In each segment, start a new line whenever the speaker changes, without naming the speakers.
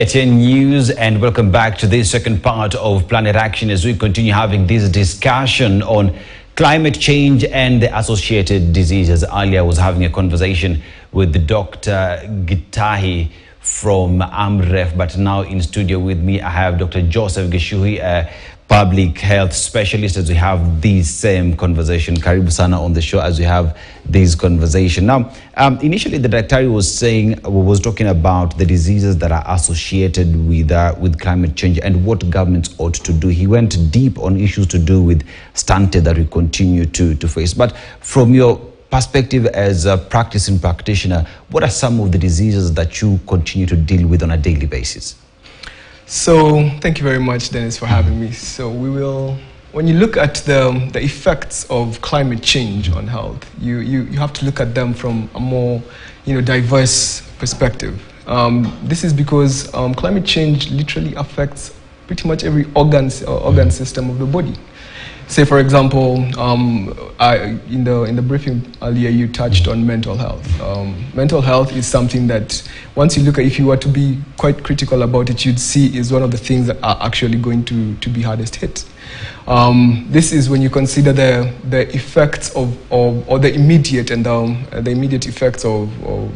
KTN News, and welcome back to this second part of Planet Action as we continue having this discussion on climate change and the associated diseases. Earlier I was having a conversation with Dr. Gitahi from AMREF, but now in studio with me I have Dr. Joseph Gishui, a public health specialist, as we have this same conversation. Karibu sana on the show as we have this conversation. Now, initially the doctor was talking about the diseases that are associated with climate change and what governments ought to do. He went deep on issues to do with stunted that we continue to face. But from your perspective as a practicing practitioner, what are some of the diseases that you continue to deal with on a daily basis?
So thank you very much, Dennis, for having me. So when you look at the effects of climate change on health, you have to look at them from a more diverse perspective. This is because climate change literally affects pretty much every organ system of the body. Say, for example, in the briefing earlier, you touched on mental health. Mental health is something that, once you look at, if you were to be quite critical about it, you'd see is one of the things that are actually going to be hardest hit. This is when you consider the effects of or the immediate and the immediate effects of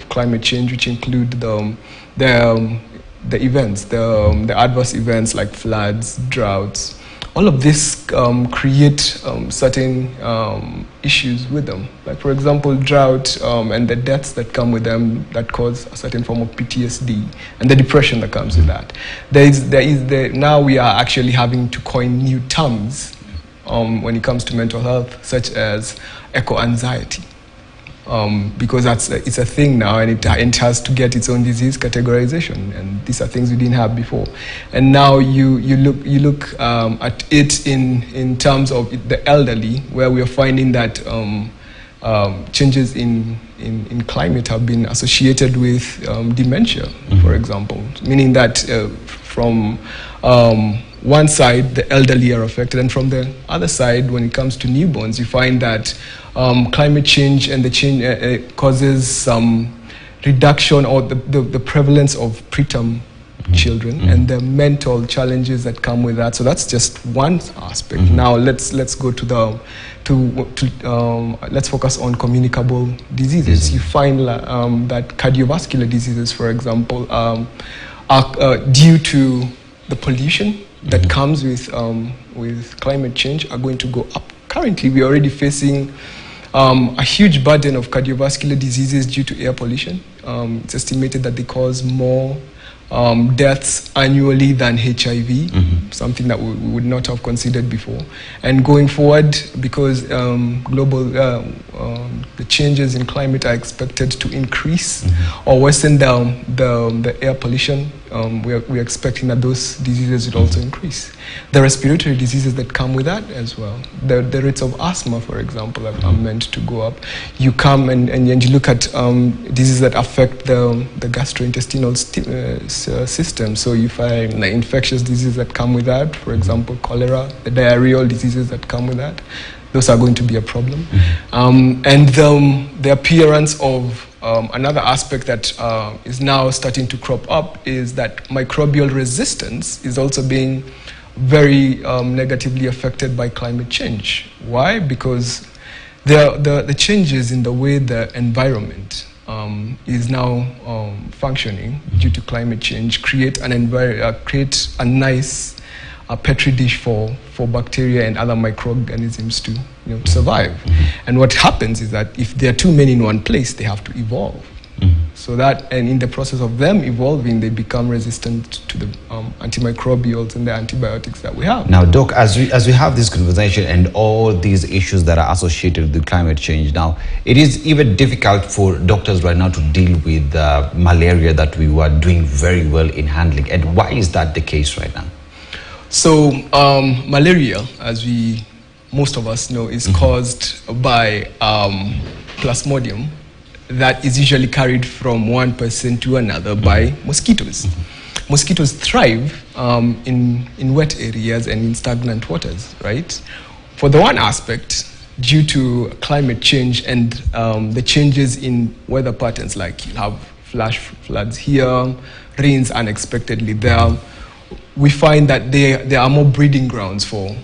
climate change, which include the events, the adverse events like floods, droughts. All of this create certain issues with them. Like, for example, drought and the deaths that come with them that cause a certain form of PTSD and the depression that comes with that. Now we are actually having to coin new terms when it comes to mental health, such as eco-anxiety. Because it's a thing now, and it has to get its own disease categorization, and these are things we didn't have before. And now you look at it in terms of the elderly, where we are finding that changes in climate have been associated with dementia, for example, meaning that from one side, the elderly are affected, and from the other side, when it comes to newborns, you find that climate change and the change causes some reduction or the prevalence of preterm children and the mental challenges that come with that. So that's just one aspect. Now let's go to let's focus on communicable diseases. You find that cardiovascular diseases, for example, are due to the pollution that comes with climate change, are going to go up. Currently, we are already facing a huge burden of cardiovascular diseases due to air pollution. It's estimated that they cause more deaths annually than HIV, something that we would not have considered before. And going forward, because the changes in climate are expected to increase or worsen the air pollution, we're expecting that those diseases would also increase. The respiratory diseases that come with that as well. The rates of asthma, for example, are meant to go up. You come and you look at diseases that affect the gastrointestinal system. So you find the infectious diseases that come with that, for example, cholera, the diarrheal diseases that come with that. Those are going to be a problem. And the appearance of another aspect that is now starting to crop up is that microbial resistance is also being very negatively affected by climate change. Why? Because the changes in the way the environment is now functioning due to climate change create a nice petri dish for bacteria and other microorganisms to survive. And what happens is that if there are too many in one place, they have to evolve. So that, and in the process of them evolving, they become resistant to the antimicrobials and the antibiotics that we have.
Now, Doc, as we have this conversation and all these issues that are associated with climate change, now it is even difficult for doctors right now to deal with malaria that we were doing very well in handling. And why is that the case right now?
So malaria, as most of us know, is caused by plasmodium that is usually carried from one person to another by mosquitoes. Mosquitoes thrive in wet areas and in stagnant waters, right? For the one aspect, due to climate change and the changes in weather patterns, like you have flash floods here, rains unexpectedly, we find that there are more breeding grounds for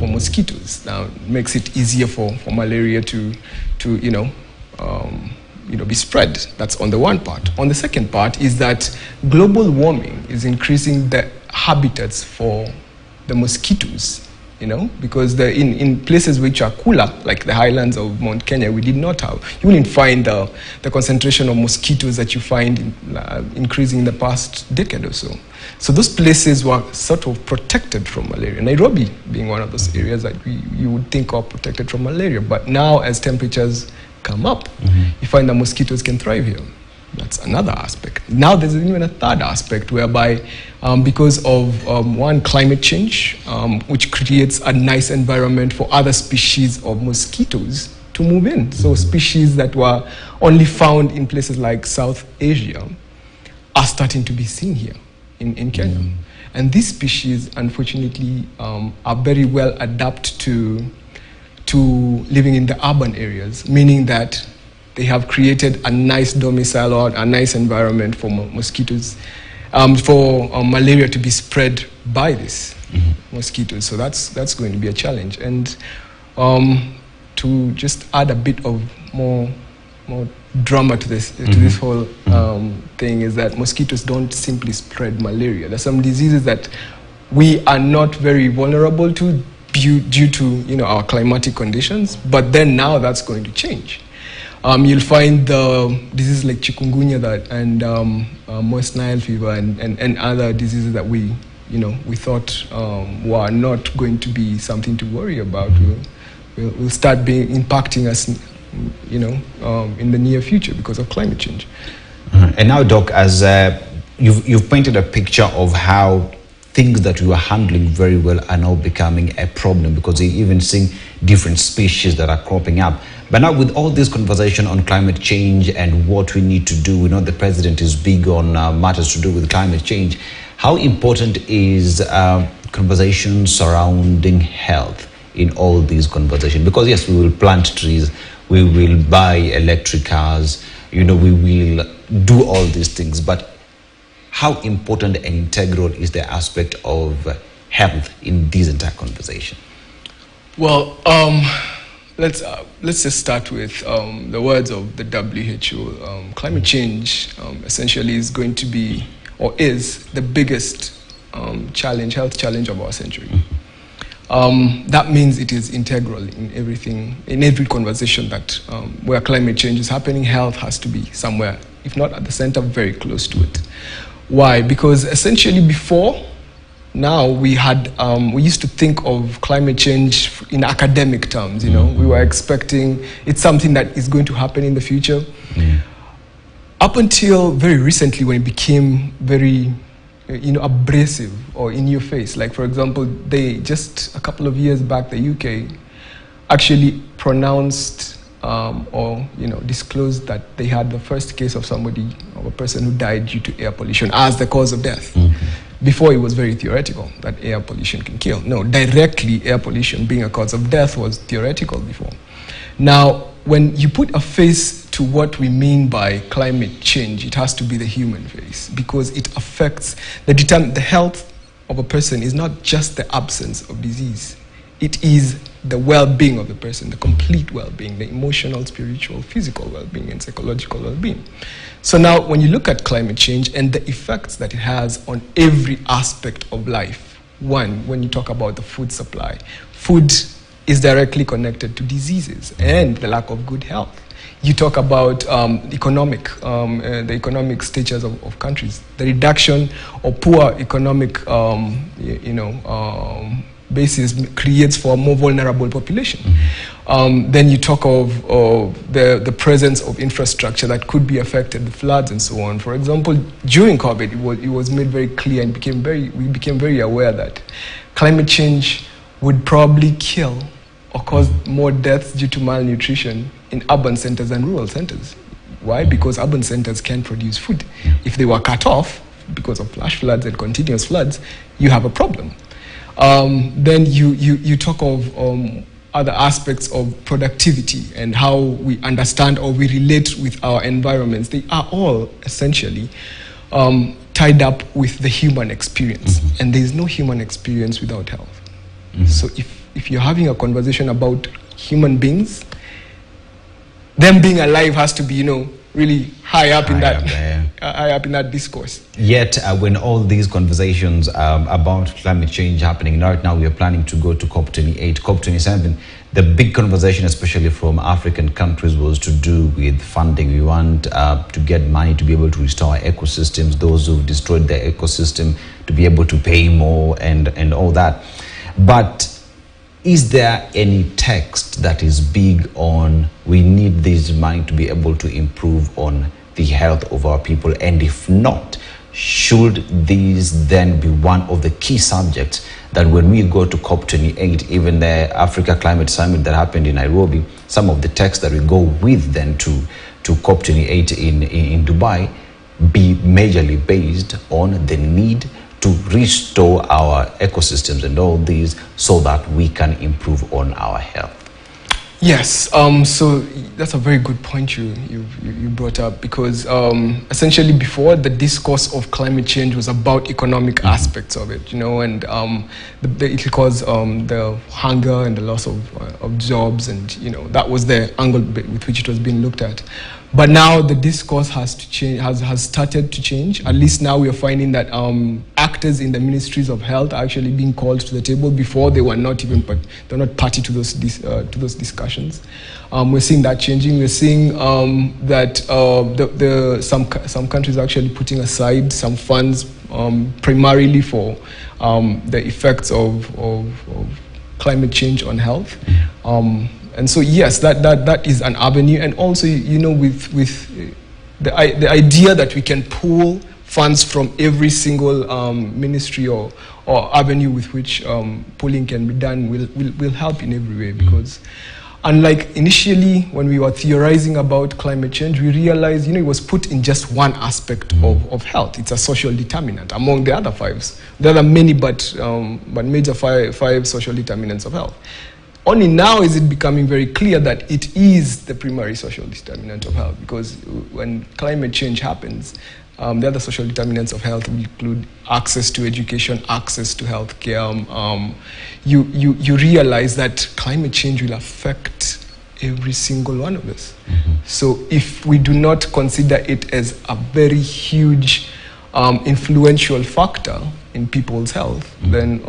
mosquitoes. Now, it makes it easier for malaria to be spread. That's on the one part. On the second part is that global warming is increasing the habitats for the mosquitoes, because in places which are cooler, like the highlands of Mount Kenya, you wouldn't find the concentration of mosquitoes that you find increasing in the past decade or so. So those places were sort of protected from malaria. Nairobi being one of those areas that you would think are protected from malaria. But now, as temperatures come up, you find that mosquitoes can thrive here. That's another aspect. Now there's even a third aspect whereby because of one, climate change, which creates a nice environment for other species of mosquitoes to move in. So species that were only found in places like South Asia are starting to be seen here in Kenya. And these species, unfortunately, are very well adapted to living in the urban areas, meaning that they have created a nice domicile or a nice environment for mosquitoes, for malaria to be spread by these mosquitoes. So that's going to be a challenge. And to just add a bit of more drama to this whole thing is that mosquitoes don't simply spread malaria. There's some diseases that we are not very vulnerable to due to our climatic conditions, but then now that's going to change. You'll find the diseases like chikungunya and West Nile fever and other diseases that we thought were not going to be something to worry about. Will start impacting us, in the near future because of climate change.
And now, Doc, as you've painted a picture of how things that we were handling very well are now becoming a problem because you're even seeing different species that are cropping up. But now with all this conversation on climate change and what we need to do, we know the president is big on matters to do with climate change. How important is conversation surrounding health in all these conversations? Because yes, we will plant trees, we will buy electric cars, we will do all these things, but how important and integral is the aspect of health in this entire conversation?
Well, let's just start with the words of the WHO. Climate change essentially is going to be, or is, the biggest health challenge of our century. That means it is integral in everything, in every conversation that where climate change is happening. Health has to be somewhere, if not at the center, very close to it. Why? Because essentially before now we used to think of climate change in academic terms. We were expecting it's something that is going to happen in the future. Up until very recently, when it became very abrasive or in your face. Like, for example, they just a couple of years back, the UK actually pronounced or disclosed that they had the first case of a person who died due to air pollution as the cause of death. Before, it was very theoretical that air pollution can kill. No, directly air pollution being a cause of death was theoretical before. Now, when you put a face to what we mean by climate change, it has to be the human face, because it affects the health of a person is not just the absence of disease. It is the well-being of the person, the complete well-being, the emotional, spiritual, physical well-being, and psychological well-being. So now, when you look at climate change and the effects that it has on every aspect of life, one, when you talk about the food supply, food is directly connected to diseases and the lack of good health. You talk about the economic status of countries, the reduction or poor economic, basis creates for a more vulnerable population. Then you talk of the presence of infrastructure that could be affected, the floods and so on. For example, during COVID, it was made very clear and we became very aware that climate change would probably kill or cause more deaths due to malnutrition in urban centers and rural centers. Why? Because urban centers can't produce food. If they were cut off because of flash floods and continuous floods, you have a problem. Then you talk of other aspects of productivity and how we understand or we relate with our environments. They are all essentially tied up with the human experience, and there is no human experience without health. So if you're having a conversation about human beings, them being alive has to be, really high up in that discourse.
Yet, when all these conversations about climate change happening right now, we are planning to go to COP28, COP27. The big conversation, especially from African countries, was to do with funding. We want to get money to be able to restore ecosystems. Those who've destroyed their ecosystem to be able to pay more and all that. But is there any text that is big on we need this money to be able to improve on the health of our people? And if not, should these then be one of the key subjects that when we go to COP28, even the Africa Climate Summit that happened in Nairobi, some of the text that we go with then to COP28 in Dubai be majorly based on the need to restore our ecosystems and all these so that we can improve on our health?
Yes, so that's a very good point you brought up, because essentially before, the discourse of climate change was about economic aspects of it, and it caused the hunger and the loss of jobs, and that was the angle with which it was being looked at. But now the discourse has to change, has started to change. At least now we are finding that actors in the ministries of health are actually being called to the table. Before, they were not even they're not party to those discussions. We're seeing that changing. We're seeing that some countries are actually putting aside some funds primarily for the effects of climate change on health. And so yes, that is an avenue, and also with the idea that we can pull funds from every single ministry or avenue with which pulling can be done will help in every way, because unlike initially when we were theorizing about climate change, we realized it was put in just one aspect of health. It's a social determinant among the other five. There are many, but major five social determinants of health. Only now is it becoming very clear that it is the primary social determinant of health, because when climate change happens, the other social determinants of health will include access to education, access to health care. You realize that climate change will affect every single one of us. So if we do not consider it as a very huge influential factor in people's health, then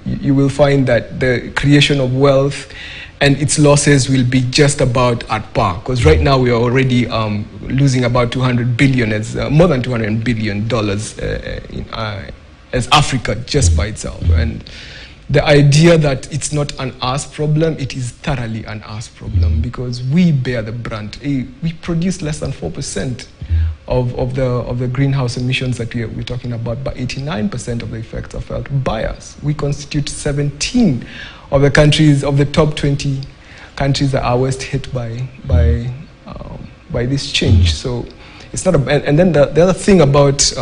you will find that the creation of wealth and its losses will be just about at par. Because right now we are already losing about 200 billion, more than $200 billion as Africa just by itself. And the idea that it's not an us problem, it is thoroughly an us problem, because we bear the brunt. We produce less than 4% of the greenhouse emissions that we're talking about, but 89% of the effects are felt by us. We constitute 17 of the countries, of the top 20 countries that are worst hit by this change. So it's not and then the other thing about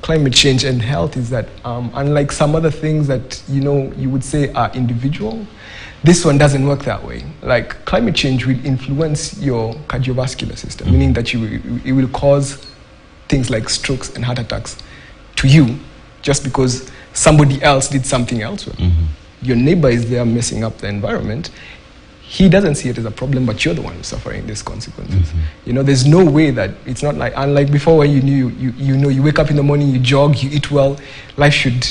climate change and health is that unlike some other things that you would say are individual, this one doesn't work that way. Like, climate change will influence your cardiovascular system, meaning that it will cause things like strokes and heart attacks to you just because somebody else did something elsewhere. Your neighbor is there messing up the environment. He doesn't see it as a problem, but you're the one who's suffering these consequences. There's no way that it's not like, unlike before when you wake up in the morning, you jog, you eat well, life should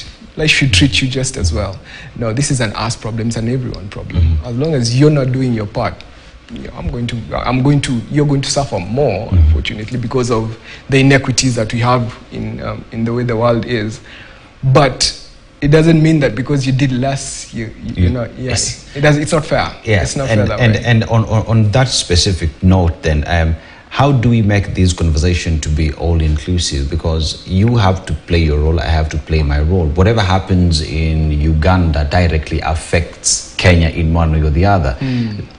treat you just as well. No, this is an us problem, it's an everyone problem. As long as you're not doing your part, you're going to suffer more, unfortunately, because of the inequities that we have in the way the world is. But it doesn't mean that because you did less, yes. It's not fair.
Yeah.
It's not fair that
way.
And
on that specific note, then, how do we make this conversation to be all-inclusive? Because you have to play your role, I have to play my role. Whatever happens in Uganda directly affects Kenya in one way or the other.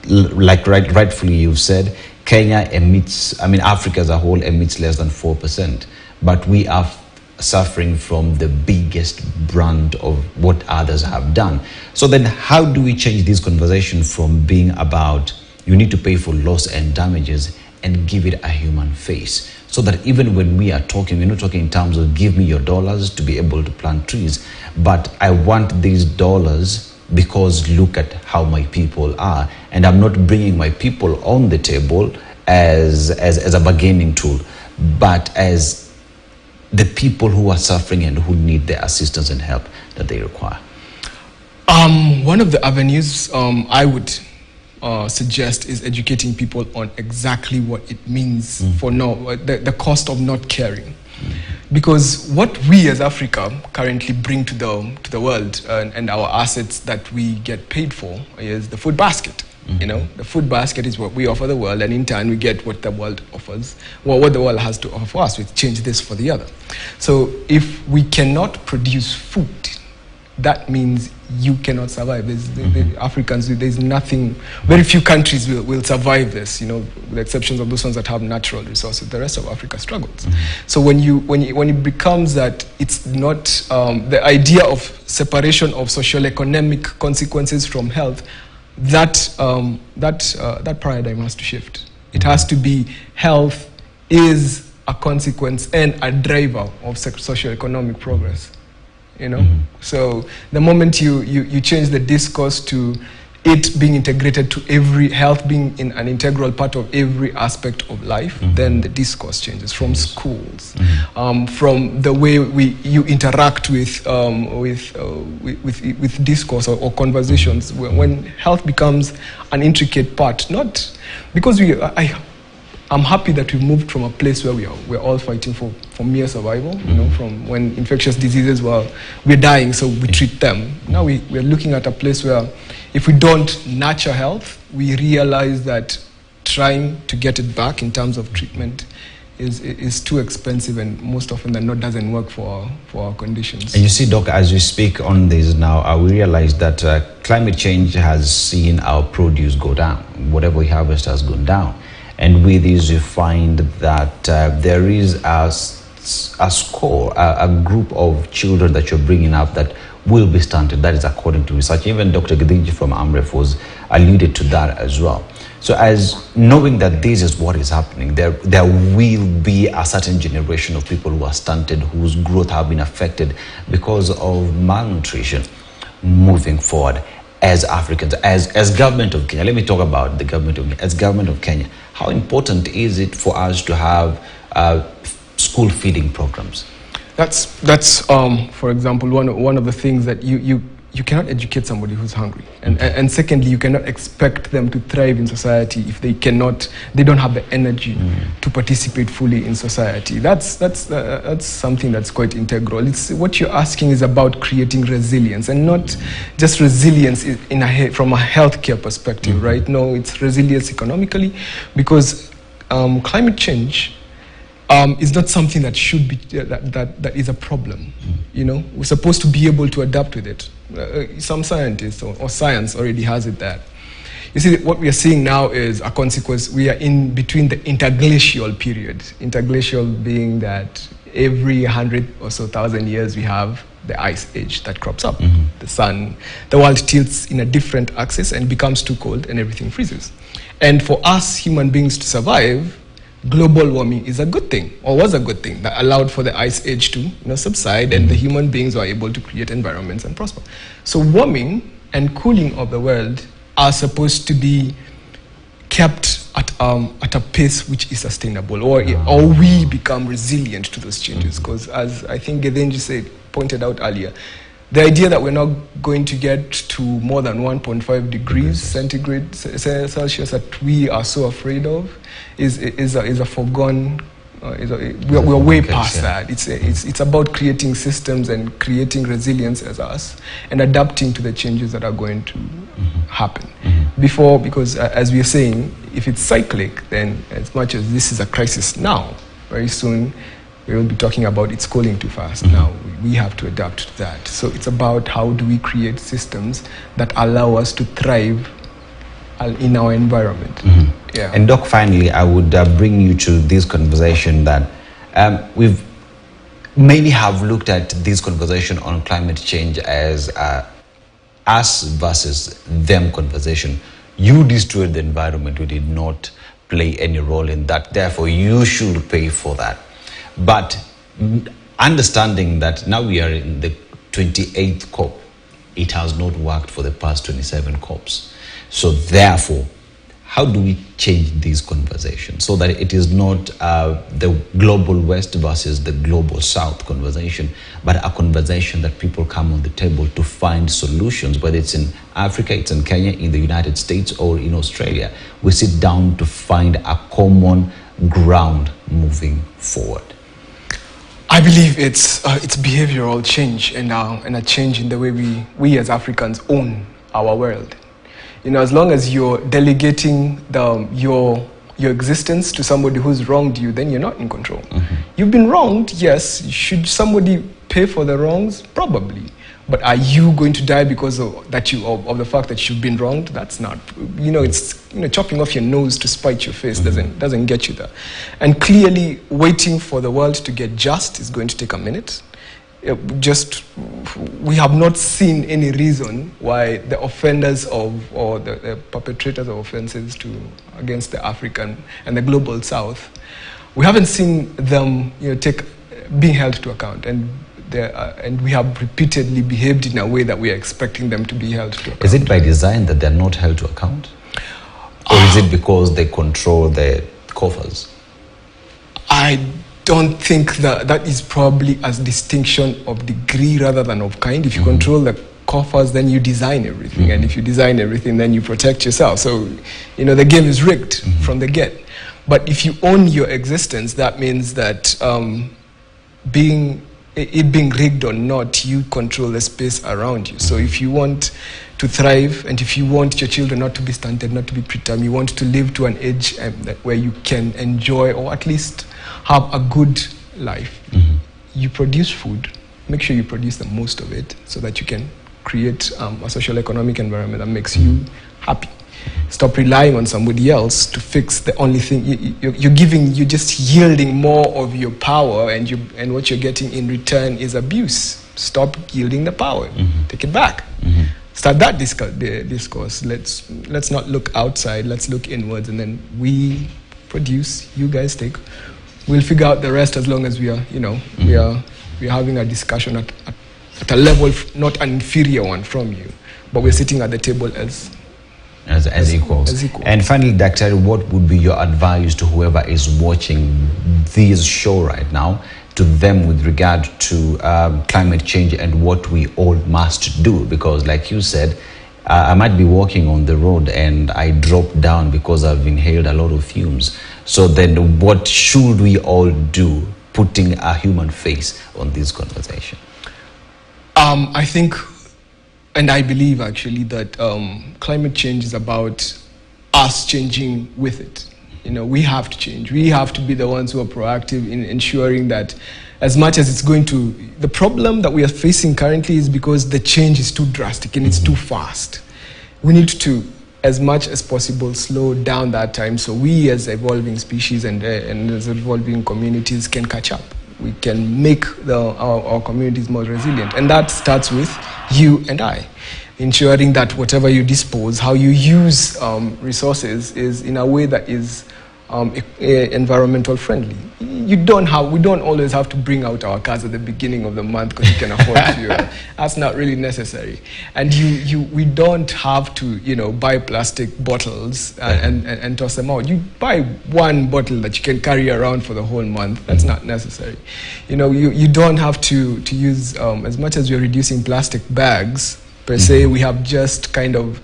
Like rightfully you've said, Kenya emits, Africa as a whole emits less than 4%, but we are suffering from the biggest brand of what others have done. So then how do we change this conversation from being about you need to pay for loss and damages and give it a human face, so that even when we are talking, we're not talking in terms of give me your dollars to be able to plant trees, but I want these dollars because look at how my people are, and I'm not bringing my people on the table as a bargaining tool, but as the people who are suffering and who need the assistance and help that they require.
One of the avenues I would suggest is educating people on exactly what it means for the cost of not caring. Because what we as Africa currently bring to the world and our assets that we get paid for is the food basket. You know, the food basket is what we offer the world, and in turn we get what the world offers, what the world has to offer us. We exchange this for the other. So if we cannot produce food, that means you cannot survive. The Africans, there's nothing, very few countries will survive this, you know, with the exceptions of those ones that have natural resources. The rest of Africa struggles. So when it becomes that it's not the idea of separation of socio-economic consequences from health, that paradigm has to shift. It has to be health is a consequence and a driver of socio-economic progress. You know, so the moment you change the discourse to it being integrated to every health being in an integral part of every aspect of life, then the discourse changes from schools, from the way you interact with discourse or conversations. When health becomes an intricate part, not because I'm happy that we've moved from a place where we're all fighting for mere survival, you know, from when infectious diseases we're dying, so we treat them. Now we're looking at a place where if we don't nurture health, we realize that trying to get it back in terms of treatment is too expensive, and most often than not doesn't work for our conditions.
And you see, Doc, as we speak on this now, we realize that climate change has seen our produce go down. Whatever we harvest has gone down. And with this, you find that there is a group of children that you're bringing up that will be stunted. That is according to research. Even Dr. Gidinji from AMREF was alluded to that as well. So as knowing that this is what is happening, there will be a certain generation of people who are stunted, whose growth have been affected because of malnutrition moving forward. As Africans, as government of Kenya, let me talk about the government of Kenya. As government of Kenya, how important is it for us to have school feeding programs?
That's for example, one of the things that you cannot educate somebody who's hungry, and secondly, you cannot expect them to thrive in society if they don't have the energy to participate fully in society. That's something that's quite integral. It's what you're asking is about creating resilience, and not just resilience from a healthcare perspective, right? No, it's resilience economically, because climate change is not something that should be that is a problem. You know, we're supposed to be able to adapt with it. Some scientists or science already has it there. You see, what we are seeing now is a consequence. We are in between the interglacial period. Interglacial being that every 100 or so thousand years we have the ice age that crops up. The world tilts in a different axis and becomes too cold, and everything freezes. And for us human beings to survive, global warming is a good thing, or was a good thing, that allowed for the ice age to subside, and the human beings were able to create environments and prosper. So warming and cooling of the world are supposed to be kept at a pace which is sustainable, or we become resilient to those changes. Because as I think Gidinji pointed out earlier, the idea that we're not going to get to more than 1.5 degrees centigrade Celsius that we are so afraid of is a foregone. We're way past that. It's about creating systems and creating resilience as us, and adapting to the changes that are going to happen. Because as we are saying, if it's cyclic, then as much as this is a crisis now, very soon we will be talking about it's cooling too fast. Now we have to adapt to that. So it's about how do we create systems that allow us to thrive in our environment. Yeah.
And Doc, finally, I would bring you to this conversation that we've many have looked at this conversation on climate change as us versus them conversation. You destroyed the environment, we did not. play any role in that. Therefore, you should pay for that. But understanding that now we are in the 28th COP, it has not worked for the past 27 COPs. So therefore, how do we change these conversations so that it is not the global West versus the global South conversation, but a conversation that people come on the table to find solutions, whether it's in Africa, it's in Kenya, in the United States, or in Australia. We sit down to find a common ground moving forward.
I believe it's behavioral change and a change in the way we as Africans own our world. You know, as long as you're delegating your existence to somebody who's wronged you, then you're not in control. You've been wronged, yes. Should somebody pay for the wrongs? Probably. But are you going to die because of the fact that you've been wronged? That's not. You know, it's chopping off your nose to spite your face doesn't get you there. And clearly, waiting for the world to get just is going to take a minute. We have not seen any reason why the offenders or the perpetrators of offenses against the African and the global South, we haven't seen them being held to account, and we have repeatedly behaved in a way that we are expecting them to be held to account.
Is it by design that they're not held to account, or is it because they control the coffers?
I don't think that is probably a distinction of degree rather than of kind. If you control the coffers, then you design everything. And if you design everything, then you protect yourself. So, the game is rigged from the get. But if you own your existence, that means that it being rigged or not, you control the space around you. So if you want to thrive, and if you want your children not to be stunted, not to be preterm, you want to live to an age where you can enjoy or at least have a good life. You produce food. Make sure you produce the most of it so that you can create a social economic environment that makes you happy. Stop relying on somebody else to fix the only thing. You're just yielding more of your power, and what you're getting in return is abuse. Stop yielding the power. Take it back. Start that discourse. Let's not look outside. Let's look inwards, and then we produce. You guys take. We'll figure out the rest as long as we are we're having a discussion at a level, not an inferior one from you, but we're sitting at the table as equals.
And finally, Doctor, what would be your advice to whoever is watching this show right now, to them with regard to climate change and what we all must do? Because like you said, I might be walking on the road and I drop down because I've inhaled a lot of fumes. So then what should we all do, putting a human face on this conversation?
I think, and I believe actually, that climate change is about us changing with it. We have to change. We have to be the ones who are proactive in ensuring that, as much as it's going to, the problem that we are facing currently is because the change is too drastic and it's too fast. We need to, as much as possible, slow down that time so we as evolving species and as evolving communities can catch up. We can make our communities more resilient. And that starts with you and I. Ensuring that whatever you dispose, how you use resources is in a way that is environmental friendly. We don't always have to bring out our cars at the beginning of the month because you can afford to. That's not really necessary. And we don't have to buy plastic bottles and toss them out. You buy one bottle that you can carry around for the whole month. That's not necessary. You don't have to use, as much as we're reducing plastic bags per se, we have just kind of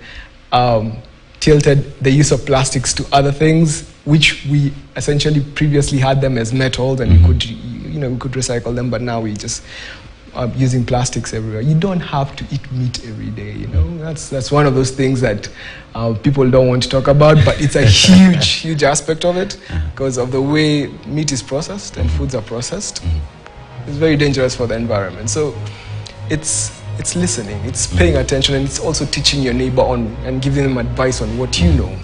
tilted the use of plastics to other things, which we essentially previously had them as metals, and we could recycle them, but now we just are using plastics everywhere. You don't have to eat meat every day. That's one of those things that people don't want to talk about, but it's a huge aspect of it because of the way meat is processed and foods are processed. It's very dangerous for the environment. So it's listening, it's paying attention, and it's also teaching your neighbor on and giving them advice on what you know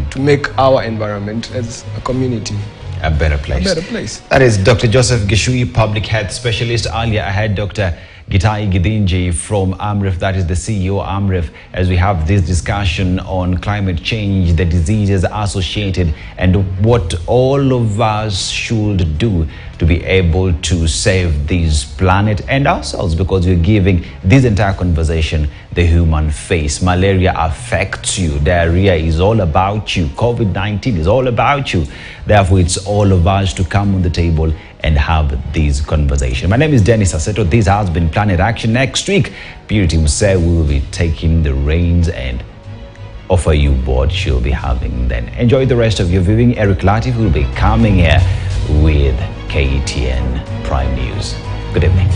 to make our environment as a community
a better place.
A better place.
That is Dr. Joseph Gishui, public health specialist. Earlier I had Dr. Gitai Gidinji from AMREF, that is the CEO AMREF, as we have this discussion on climate change, the diseases associated, and what all of us should do to be able to save this planet and ourselves, because we're giving this entire conversation the human face. Malaria affects you. Diarrhea is all about you. COVID-19 is all about you. Therefore, it's all of us to come on the table and have this conversation. My name is Dennis Aseto. This has been Planet Action. Next week, Purity Muse will be taking the reins and offer you what she'll be having then. Enjoy the rest of your viewing. Eric Latif will be coming here with KTN Prime News. Good evening.